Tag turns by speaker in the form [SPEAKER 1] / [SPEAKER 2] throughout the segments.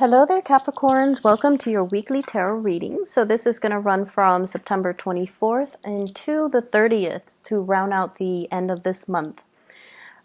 [SPEAKER 1] Hello there, Capricorns. Welcome to your weekly tarot reading. So this is going to run from September 24th into the 30th to round out the end of this month.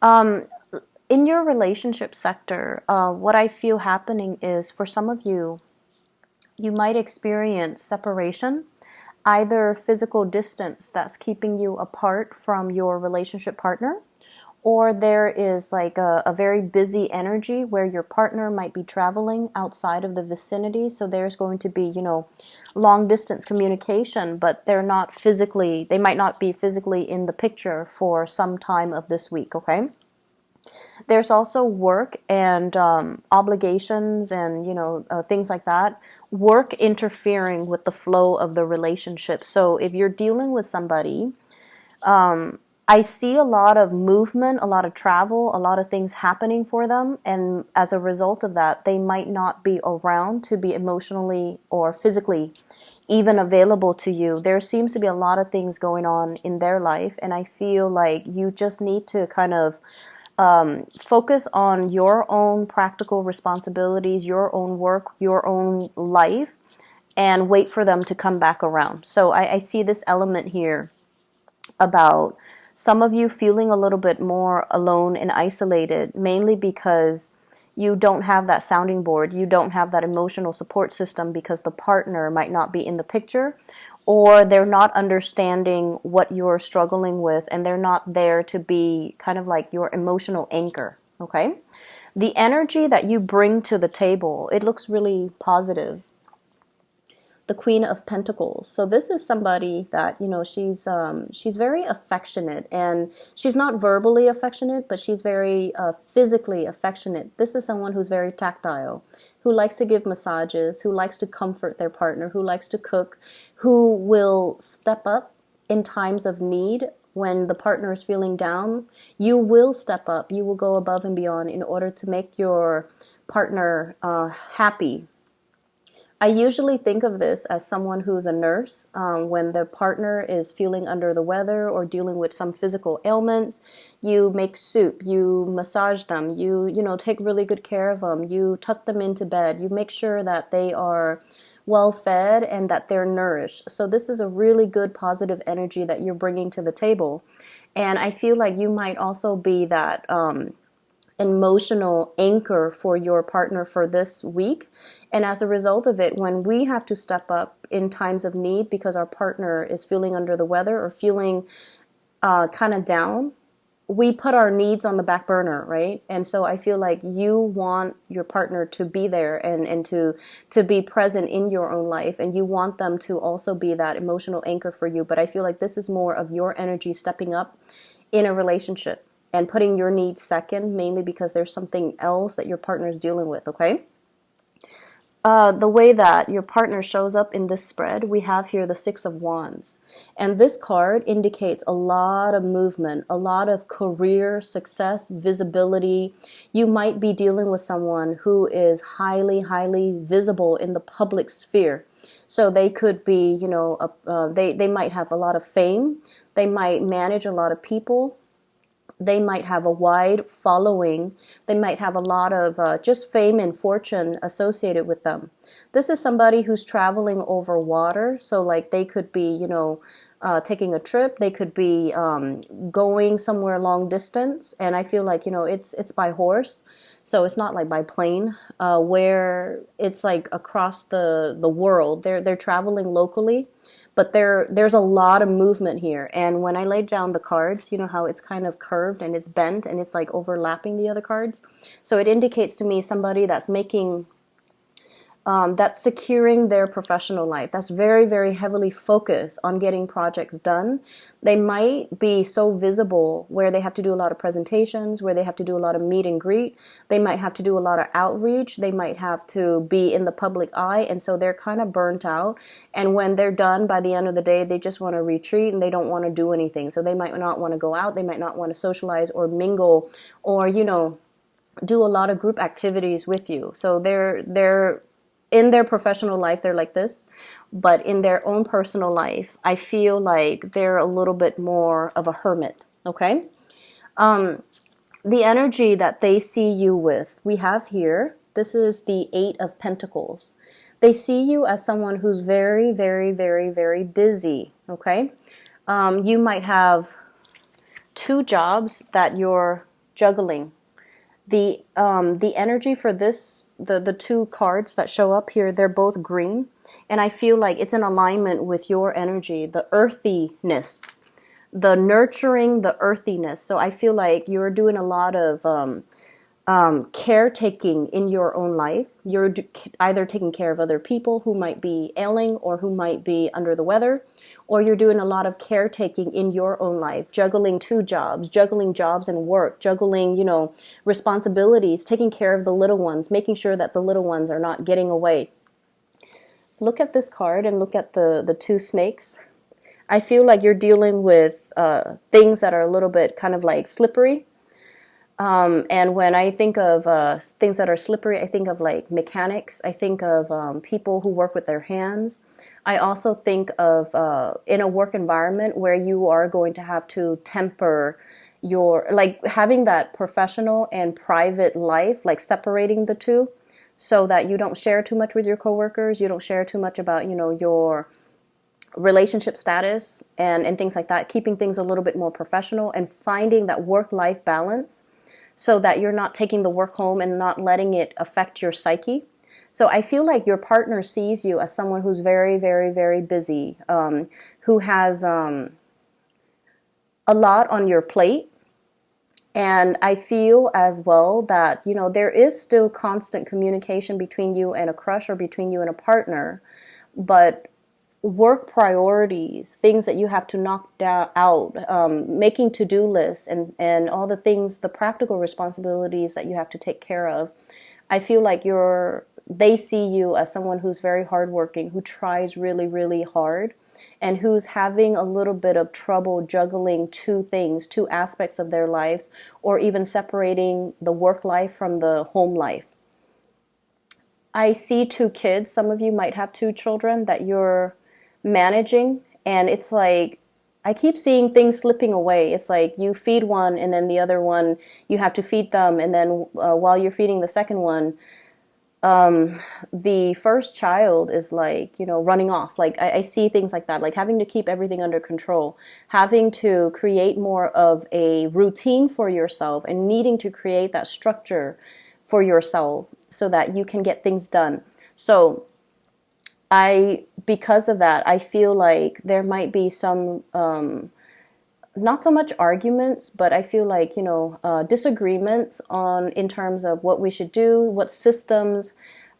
[SPEAKER 1] In your relationship sector, what I feel happening is for some of you, you might experience separation, either physical distance that's keeping you apart from your relationship partner, or there is like a very busy energy where your partner might be traveling outside of the vicinity. So there's going to be, long distance communication, but they might not be physically in the picture for some time of this week, okay? There's also work and obligations and, things like that. Work interfering with the flow of the relationship. So if you're dealing with somebody, I see a lot of movement, a lot of travel, a lot of things happening for them. And as a result of that, they might not be around to be emotionally or physically even available to you. There seems to be a lot of things going on in their life. And I feel like you just need to kind of focus on your own practical responsibilities, your own work, your own life, and wait for them to come back around. So I see this element here about some of you feeling a little bit more alone and isolated, mainly because you don't have that sounding board. You don't have that emotional support system because the partner might not be in the picture, or they're not understanding what you're struggling with, and they're not there to be kind of like your emotional anchor, okay? The energy that you bring to the table, it looks really positive. The Queen of Pentacles. So this is somebody that, she's very affectionate, and she's not verbally affectionate, but she's very physically affectionate. This is someone who's very tactile, who likes to give massages, who likes to comfort their partner, who likes to cook, who will step up in times of need. When the partner is feeling down, you will step up. You will go above and beyond in order to make your partner happy. I usually think of this as someone who's a nurse. When their partner is feeling under the weather or dealing with some physical ailments, you make soup, you massage them, you take really good care of them, you tuck them into bed, you make sure that they are well fed and that they're nourished. So this is a really good positive energy that you're bringing to the table. And I feel like you might also be that emotional anchor for your partner for this week. And as a result of it, when we have to step up in times of need because our partner is feeling under the weather or feeling kind of down, we put our needs on the back burner, right? And so I feel like you want your partner to be there and to be present in your own life, and you want them to also be that emotional anchor for you. But I feel like this is more of your energy stepping up in a relationship and putting your needs second, mainly because there's something else that your partner is dealing with, okay? The way that your partner shows up in this spread, we have here the Six of Wands. And this card indicates a lot of movement, a lot of career success, visibility. You might be dealing with someone who is highly, highly visible in the public sphere. So they could be, they might have a lot of fame. They might manage a lot of people. They might have a wide following. They might have a lot of just fame and fortune associated with them. This is somebody who's traveling over water. So like they could be, taking a trip. They could be going somewhere long distance. And I feel like, it's by horse. So it's not like by plane, where it's like across the world. They're traveling locally. But there's a lot of movement here. And when I laid down the cards, you know how it's kind of curved and it's bent and it's like overlapping the other cards. So it indicates to me somebody that's making, that's securing their professional life. That's very, very heavily focused on getting projects done. They might be so visible where they have to do a lot of presentations, where they have to do a lot of meet and greet. They might have to do a lot of outreach. They might have to be in the public eye. And so they're kind of burnt out. And when they're done by the end of the day, they just want to retreat and they don't want to do anything. So they might not want to go out. They might not want to socialize or mingle or, do a lot of group activities with you. So they're in their professional life, they're like this, but in their own personal life, I feel like they're a little bit more of a hermit, okay? The energy that they see you with, we have here This is the Eight of Pentacles. They see you as someone who's very, very, very, very busy, okay? You might have 2 jobs that you're juggling. The energy for this, the 2 cards that show up here, they're both green. And I feel like it's in alignment with your energy, the earthiness, the nurturing, the earthiness. So I feel like you're doing a lot of caretaking in your own life. You're either taking care of other people who might be ailing or who might be under the weather, or you're doing a lot of caretaking in your own life, juggling 2 jobs, juggling jobs and work, juggling, responsibilities, taking care of the little ones, making sure that the little ones are not getting away. Look at this card and look at the 2 snakes. I feel like you're dealing with things that are a little bit kind of like slippery. And when I think of things that are slippery, I think of like mechanics. I think of people who work with their hands. I also think of in a work environment where you are going to have to temper your, like having that professional and private life, like separating the 2 so that you don't share too much with your coworkers. You don't share too much about, your relationship status and things like that. Keeping things a little bit more professional and finding that work-life balance, so that you're not taking the work home and not letting it affect your psyche. So I feel like your partner sees you as someone who's very, very, very busy, who has a lot on your plate. And I feel as well that, there is still constant communication between you and a crush or between you and a partner, but work priorities, things that you have to knock out, making to-do lists and all the things, the practical responsibilities that you have to take care of. I feel like they see you as someone who's very hardworking, who tries really, really hard, and who's having a little bit of trouble juggling 2 things, 2 aspects of their lives, or even separating the work life from the home life. I see 2 kids. Some of you might have 2 children that you're managing, and it's like I keep seeing things slipping away. It's like you feed one and then the other one you have to feed them, and then while you're feeding the second one, the first child is like, running off. Like I see things like that, like having to keep everything under control, having to create more of a routine for yourself and needing to create that structure for yourself so that you can get things done. So because of that, I feel like there might be some, not so much arguments, but I feel like, disagreements in terms of what we should do, what systems,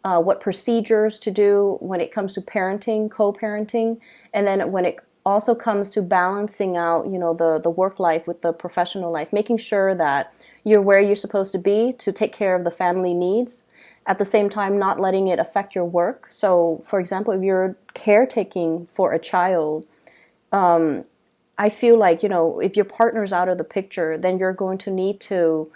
[SPEAKER 1] what procedures to do when it comes to parenting, co-parenting, and then when it also comes to balancing out, the work life with the professional life, making sure that you're where you're supposed to be to take care of the family needs. At the same time, not letting it affect your work. So, for example, if you're caretaking for a child, I feel like, if your partner's out of the picture, then you're going to need to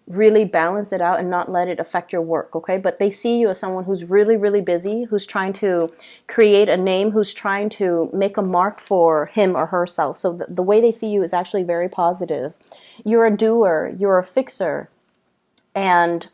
[SPEAKER 1] really balance it out and not let it affect your work, okay? But they see you as someone who's really, really busy, who's trying to create a name, who's trying to make a mark for him or herself. So the way they see you is actually very positive. You're a doer, you're a fixer, and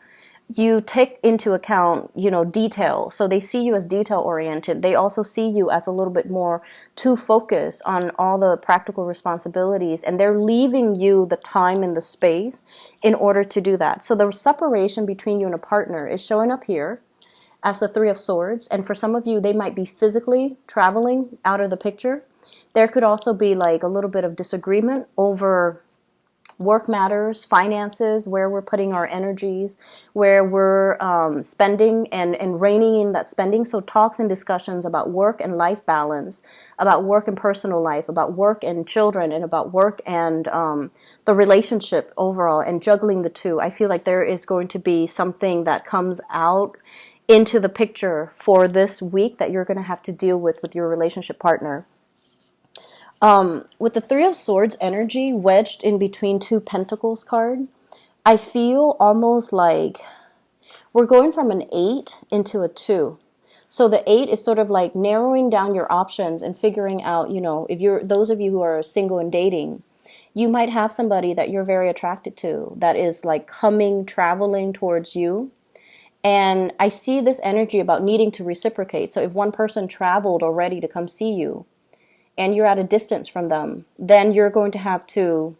[SPEAKER 1] you take into account, detail. So they see you as detail oriented. They also see you as a little bit more to focus on all the practical responsibilities, and they're leaving you the time and the space in order to do that. So the separation between you and a partner is showing up here as the 3 of Swords. And for some of you, they might be physically traveling out of the picture. There could also be like a little bit of disagreement over work matters, finances, where we're putting our energies, where we're spending and reining in that spending. So talks and discussions about work and life balance, about work and personal life, about work and children, and about work and the relationship overall, and juggling the 2. I feel like there is going to be something that comes out into the picture for this week that you're going to have to deal with your relationship partner. With the 3 of Swords energy wedged in between 2 Pentacles card, I feel almost like we're going from an 8 into a 2. So the 8 is sort of like narrowing down your options and figuring out, if you're those of you who are single and dating, you might have somebody that you're very attracted to that is like traveling towards you. And I see this energy about needing to reciprocate. So if one person traveled already to come see you and you're at a distance from them, then you're going to have to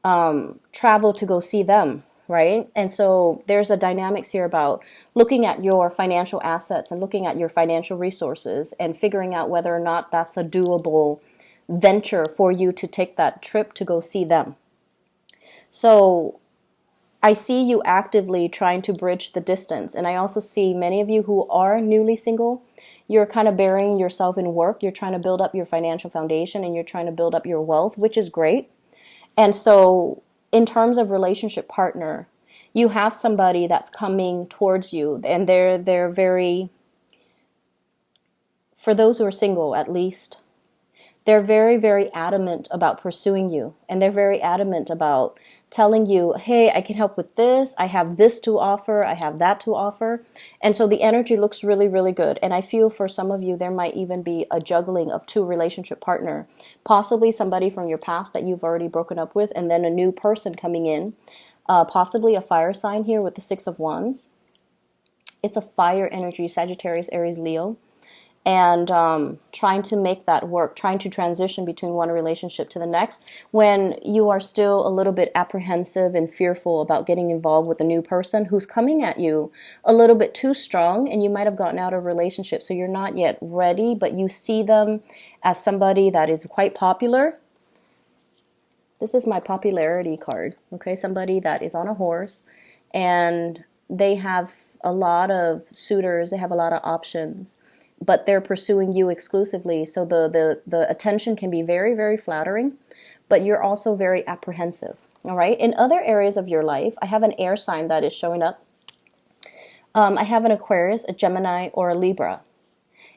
[SPEAKER 1] travel to go see them, right? And so there's a dynamics here about looking at your financial assets and looking at your financial resources and figuring out whether or not that's a doable venture for you to take that trip to go see them. So I see you actively trying to bridge the distance. And I also see many of you who are newly single, you're kind of burying yourself in work. You're trying to build up your financial foundation and you're trying to build up your wealth, which is great. And so in terms of relationship partner, you have somebody that's coming towards you, and they're very, for those who are single at least, they're very, very adamant about pursuing you. And they're very adamant about telling you, hey, I can help with this. I have this to offer. I have that to offer. And so the energy looks really, really good. And I feel for some of you, there might even be a juggling of two relationship partner, possibly somebody from your past that you've already broken up with, and then a new person coming in, possibly a fire sign here with the Six of Wands. It's a fire energy, Sagittarius, Aries, Leo. And trying to make that work, trying to transition between one relationship to the next when you are still a little bit apprehensive and fearful about getting involved with a new person who's coming at you a little bit too strong, and you might have gotten out of a relationship, so you're not yet ready, but you see them as somebody that is quite popular. This is my popularity card, okay? Somebody that is on a horse, and they have a lot of suitors, they have a lot of options, but they're pursuing you exclusively. So the attention can be very, very flattering, but you're also very apprehensive, all right? In other areas of your life, I have an air sign that is showing up. I have an Aquarius, a Gemini, or a Libra.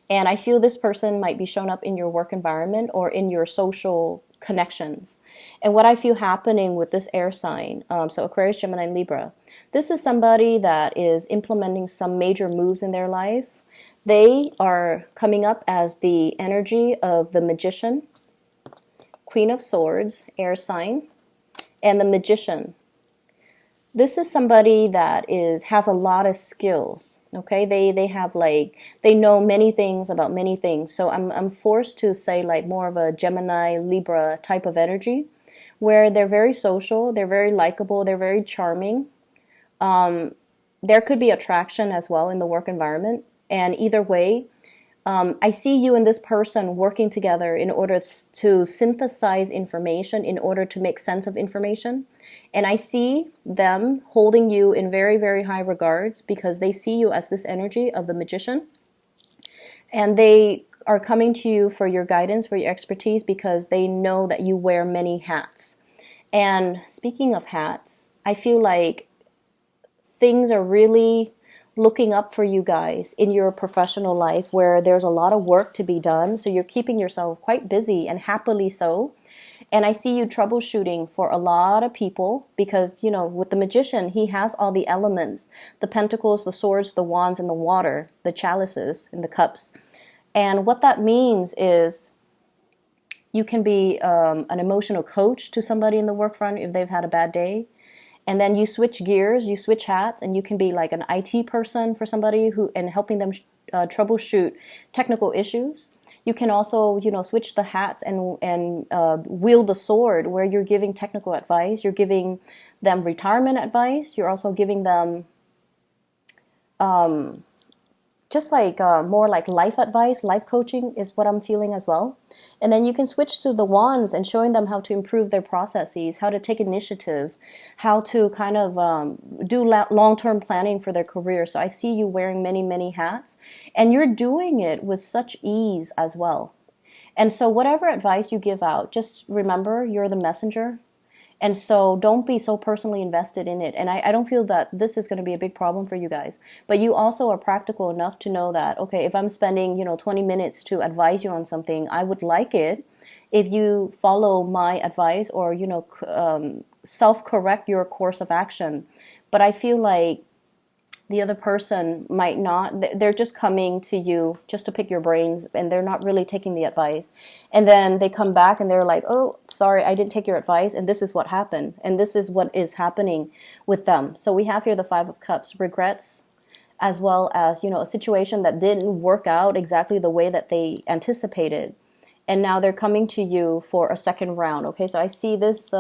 [SPEAKER 1] And I feel this person might be shown up in your work environment or in your social connections. And what I feel happening with this air sign, so Aquarius, Gemini, Libra, this is somebody that is implementing some major moves in their life. They are coming up as the energy of the Magician, Queen of Swords, air sign, and the Magician. This is somebody that has a lot of skills, okay? They have they know many things about many things. So I'm forced to say more of a Gemini, Libra type of energy, where they're very social, they're very likable, they're very charming. There could be attraction as well in the work environment. And either way, I see you and this person working together in order to synthesize information, in order to make sense of information. And I see them holding you in very, very high regards because they see you as this energy of the Magician. And they are coming to you for your guidance, for your expertise, because they know that you wear many hats. And speaking of hats, I feel like things are really looking up for you guys in your professional life where there's a lot of work to be done. So you're keeping yourself quite busy, and happily so. And I see you troubleshooting for a lot of people because, with the Magician, he has all the elements, the pentacles, the swords, the wands, and the water, the chalices and the cups. And what that means is you can be an emotional coach to somebody in the work front if they've had a bad day. And then you switch gears, you switch hats, and you can be like an IT person for somebody and helping them troubleshoot technical issues. You can also, switch the hats and wield the sword where you're giving technical advice. You're giving them retirement advice. You're also giving them just more like life advice, life coaching is what I'm feeling as well. And then you can switch to the wands and showing them how to improve their processes, how to take initiative, how to kind of do long-term planning for their career. So I see you wearing many, many hats, and you're doing it with such ease as well. And so whatever advice you give out, just remember you're the messenger. And so don't be so personally invested in it. And I don't feel that this is going to be a big problem for you guys. But you also are practical enough to know that, okay, if I'm spending, 20 minutes to advise you on something, I would like it if you follow my advice or, self-correct your course of action. But I feel like the other person might not, they're just coming to you just to pick your brains, and they're not really taking the advice. And then they come back and they're like, oh, sorry, I didn't take your advice, and this is what happened. And this is what is happening with them. So we have here the Five of Cups, regrets, as well as, you know, a situation that didn't work out exactly the way that they anticipated. And now they're coming to you for a second round. Okay, so I see this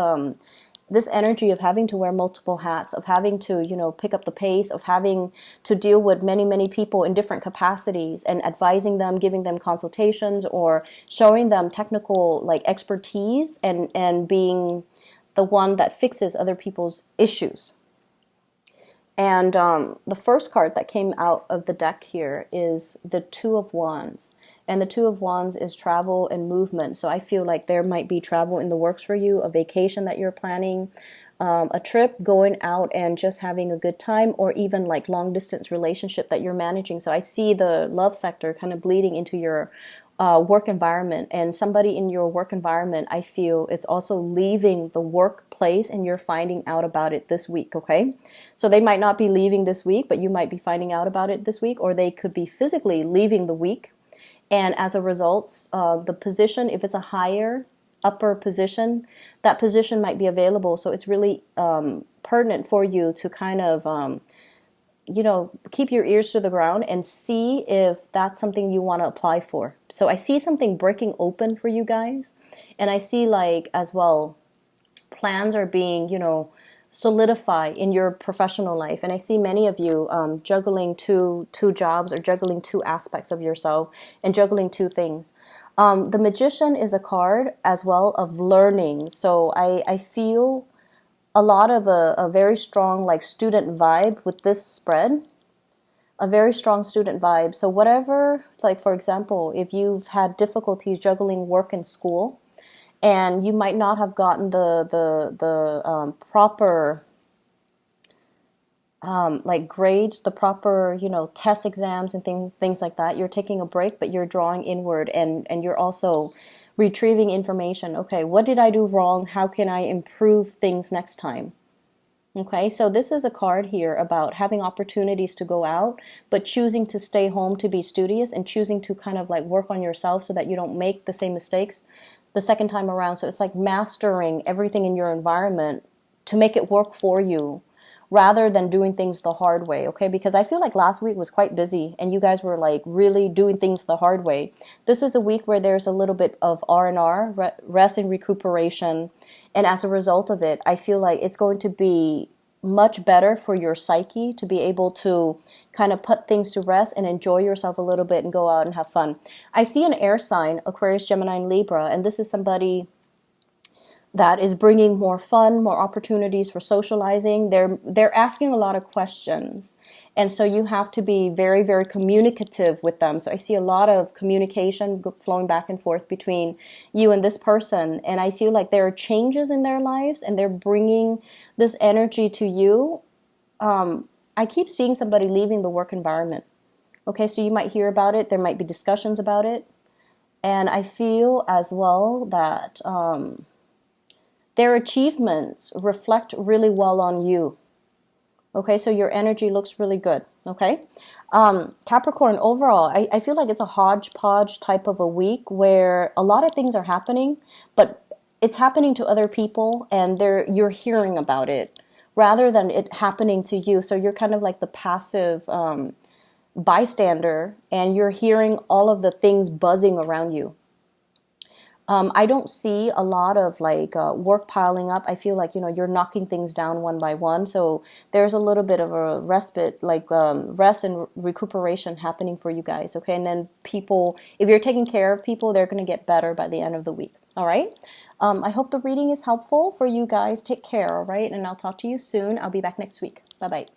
[SPEAKER 1] this energy of having to wear multiple hats, of having to, you know, pick up the pace, of having to deal with many people in different capacities and advising them, giving them consultations, or showing them technical like expertise, and being the one that fixes other people's issues. And the first card that came out of the deck here is the Two of Wands. And the Two of Wands is travel and movement. So I feel like there might be travel in the works for you, a vacation that you're planning, a trip, going out and just having a good time, or even like long distance relationship that you're managing. So I see the love sector kind of bleeding into your work environment, and somebody in your work environment, I feel it's also leaving the workplace and you're finding out about it this week. Okay, so they might not be leaving this week, but you might be finding out about it this week, or they could be physically leaving the week, and as a result, the position, if it's a higher upper position, that position might be available. So it's really pertinent for you to kind of you know, keep your ears to the ground and see if that's something you want to apply for. So I see something breaking open for you guys. And I see like as well, plans are being, you know, solidify in your professional life. And I see many of you juggling two jobs, or juggling two aspects of yourself, and juggling two things. The Magician is a card as well of learning. So I feel a lot of a very strong like student vibe with this spread, a very strong student vibe. So whatever, like for example, if you've had difficulties juggling work and school, and you might not have gotten the proper like grades, the proper, you know, test exams and things like that, you're taking a break, but you're drawing inward, and you're also retrieving information. Okay, what did I do wrong? How can I improve things next time? Okay, so this is a card here about having opportunities to go out, but choosing to stay home to be studious, and choosing to kind of like work on yourself so that you don't make the same mistakes the second time around. So it's like mastering everything in your environment to make it work for you, rather than doing things the hard way, okay? Because I feel like last week was quite busy and you guys were like really doing things the hard way. This is a week where there's a little bit of R&R, rest and recuperation. And as a result of it, I feel like it's going to be much better for your psyche to be able to kind of put things to rest and enjoy yourself a little bit and go out and have fun. I see an air sign, Aquarius, Gemini, and Libra, and this is somebody that is bringing more fun, more opportunities for socializing. They're asking a lot of questions. And so you have to be very communicative with them. So I see a lot of communication flowing back and forth between you and this person. And I feel like there are changes in their lives and they're bringing this energy to you. I keep seeing somebody leaving the work environment. Okay, so you might hear about it. There might be discussions about it. And I feel as well that their achievements reflect really well on you. Okay, so your energy looks really good. Okay, Capricorn, overall, I feel like it's a hodgepodge type of a week where a lot of things are happening, but it's happening to other people and you're hearing about it rather than it happening to you. So you're kind of like the passive bystander, and you're hearing all of the things buzzing around you. I don't see a lot of like work piling up. I feel like, you know, you're knocking things down one by one. So there's a little bit of a respite, like rest and recuperation happening for you guys. Okay. And then people, if you're taking care of people, they're going to get better by the end of the week. All right. I hope the reading is helpful for you guys. Take care. All right. And I'll talk to you soon. I'll be back next week. Bye-bye.